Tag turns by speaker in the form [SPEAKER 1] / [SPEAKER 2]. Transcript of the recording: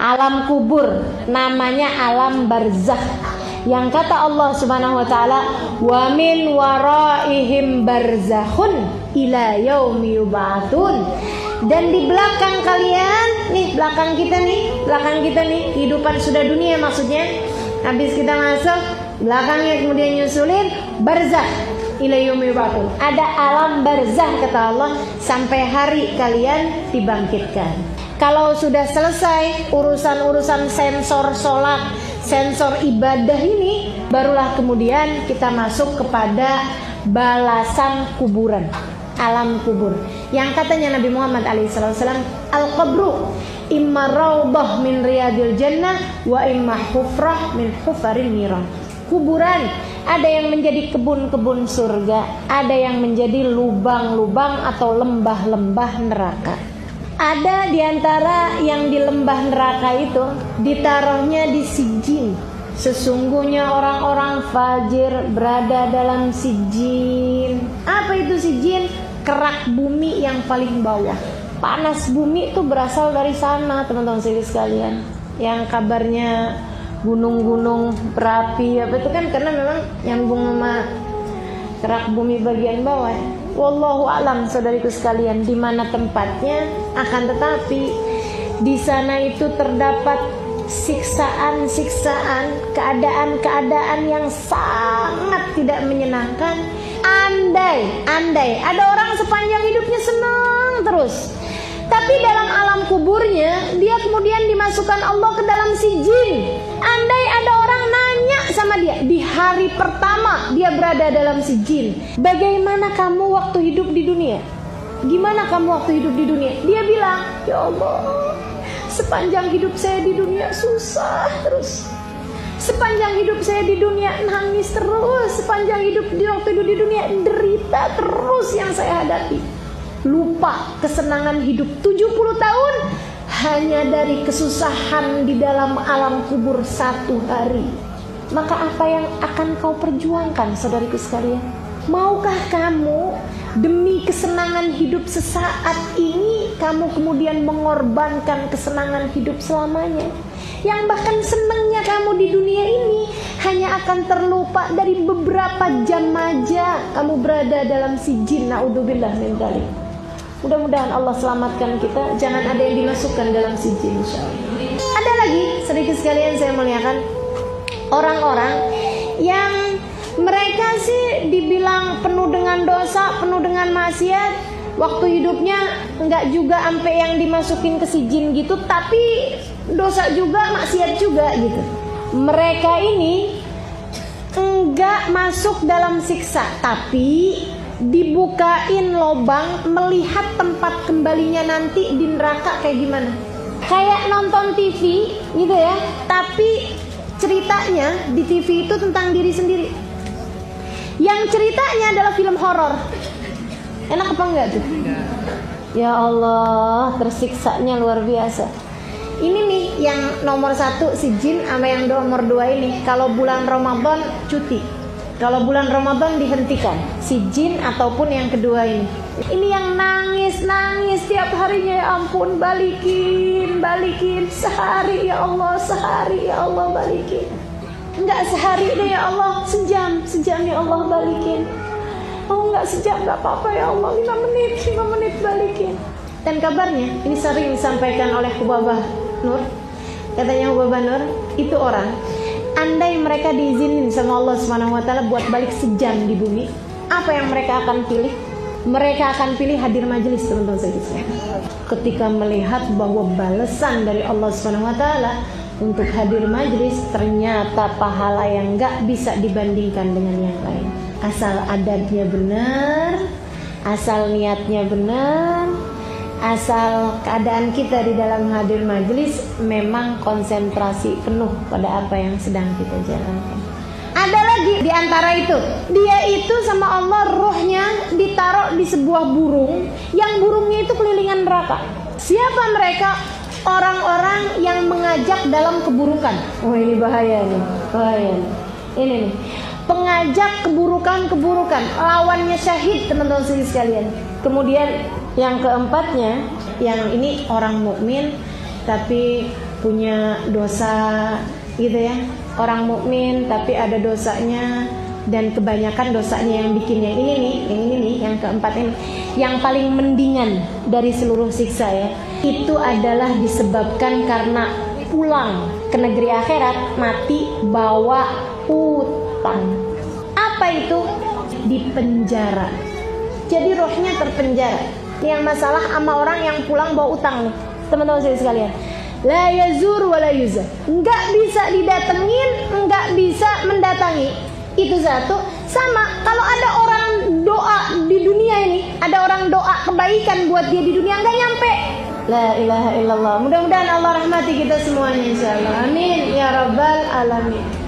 [SPEAKER 1] Alam kubur namanya alam barzakh. Yang kata Allah Subhanahu wa taala, "Wa min waraihim barzakhun ila yaumi yub'atsun." Dan di belakang kalian, nih belakang kita nih, kehidupan sudah dunia maksudnya. Habis kita masuk, belakangnya kemudian nyusulin barzakh ila yaumi yub'atsun. Ada alam barzakh kata Allah sampai hari kalian dibangkitkan. Kalau sudah selesai urusan-urusan sensor sholat, sensor ibadah ini, barulah kemudian kita masuk kepada balasan kuburan, alam kubur. Yang katanya Nabi Muhammad SAW, al-qabru imma raudhah min riyadil jannah wa imma hufrah min hufaril niran. Kuburan ada yang menjadi kebun-kebun surga, ada yang menjadi lubang-lubang atau lembah-lembah neraka. Ada diantara yang di lembah neraka itu ditaruhnya di sijin. Sesungguhnya orang-orang fajir berada dalam sijin. Apa itu sijin? Kerak bumi yang paling bawah. Panas bumi itu berasal dari sana, teman-teman sekalian. Yang kabarnya gunung-gunung berapi apa itu kan karena memang nyambung sama kerak bumi bagian bawah. Wallahu a'lam saudariku sekalian di mana tempatnya, akan tetapi di sana itu terdapat siksaan-siksaan, keadaan-keadaan yang sangat tidak menyenangkan. Andai ada orang sepanjang hidupnya senang terus, tapi dalam alam kuburnya dia kemudian dimasukkan Allah ke dalam sijin. Andai ada orang nanya sama dia di hari pertama dia berada dalam sijin, bagaimana kamu waktu hidup di dunia? Gimana kamu waktu hidup di dunia? Dia bilang, ya Allah, sepanjang hidup saya di dunia susah terus. Sepanjang hidup saya di dunia nangis terus. Sepanjang hidup waktu hidup di dunia derita terus yang saya hadapi. Lupa kesenangan hidup 70 tahun hanya dari kesusahan di dalam alam kubur 1 hari. Maka apa yang akan kau perjuangkan saudariku sekalian? Maukah kamu demi kesenangan hidup sesaat ini kamu kemudian mengorbankan kesenangan hidup selamanya? Yang bahkan senangnya kamu di dunia ini hanya akan terlupa dari beberapa jam aja kamu berada dalam sijin. Na'udzubillah min dzalik. Mudah-mudahan Allah selamatkan kita, jangan ada yang dimasukkan dalam sijin insyaallah. Ada lagi sedikit sekalian saya muliakan, orang-orang yang mereka sih dibilang penuh dengan dosa, penuh dengan maksiat, waktu hidupnya enggak juga sampai yang dimasukin ke sijin gitu, tapi dosa juga, maksiat juga gitu. Mereka ini enggak masuk dalam siksa, tapi dibukain lobang melihat tempat kembalinya nanti di neraka kayak gimana. Kayak nonton TV gitu ya, tapi ceritanya di TV itu tentang diri sendiri. Yang ceritanya adalah film horor. Enak apa enggak tuh? Ya Allah, tersiksanya luar biasa. Ini nih yang nomor 1 si jin, sama yang nomor 2 ini kalau bulan Ramadan cuti. Kalau bulan Ramadan dihentikan si jin ataupun yang kedua ini. Ini yang nangis tiap harinya, ya ampun, balikin sehari ya Allah balikin. Enggak sehari deh ya Allah, sejam ya Allah balikin. Oh enggak sejam enggak apa-apa ya Allah, 5 menit balikin. Dan kabarnya ini sering disampaikan oleh Hubabah Nur. Katanya Hubabah Nur, itu orang andai mereka diizinin sama Allah Subhanahu wa taala buat balik sejam di bumi, apa yang mereka akan pilih? Mereka akan pilih hadir majelis, teman-teman sekalian. Ketika melihat bahwa balasan dari Allah Subhanahu wa taala untuk hadir majelis ternyata pahala yang enggak bisa dibandingkan dengan yang lain. Asal adabnya benar, asal niatnya benar, asal keadaan kita di dalam hadir majelis memang konsentrasi penuh pada apa yang sedang kita jalankan. Ada lagi di antara itu, dia itu sama Allah ruhnya ditaruh di sebuah burung, yang burungnya itu kelilingan neraka. Siapa mereka? Orang-orang yang mengajak dalam keburukan. Oh ini bahaya nih, bahaya nih. Ini nih, pengajak keburukan, lawannya syahid, teman-teman sekalian. Kemudian yang keempatnya, yang ini orang mukmin tapi punya dosa gitu ya, orang mukmin tapi ada dosanya, dan kebanyakan dosanya yang bikin yang ini nih, yang keempat ini, yang paling mendingan dari seluruh siksa ya, itu adalah disebabkan karena pulang ke negeri akhirat mati bawa hutang. Apa itu? Di penjara. Jadi rohnya terpenjara. Ini yang masalah sama orang yang pulang bawa utang nih, teman-teman saya sekalian. La yazur wa la yuzar. Enggak bisa didatengin, enggak bisa mendatangi. Itu satu. Sama kalau ada orang doa di dunia ini, ada orang doa kebaikan buat dia di dunia, enggak nyampe. La ilaha illallah. Mudah-mudahan Allah rahmati kita semuanya insyaallah. Amin ya rabbal alamin.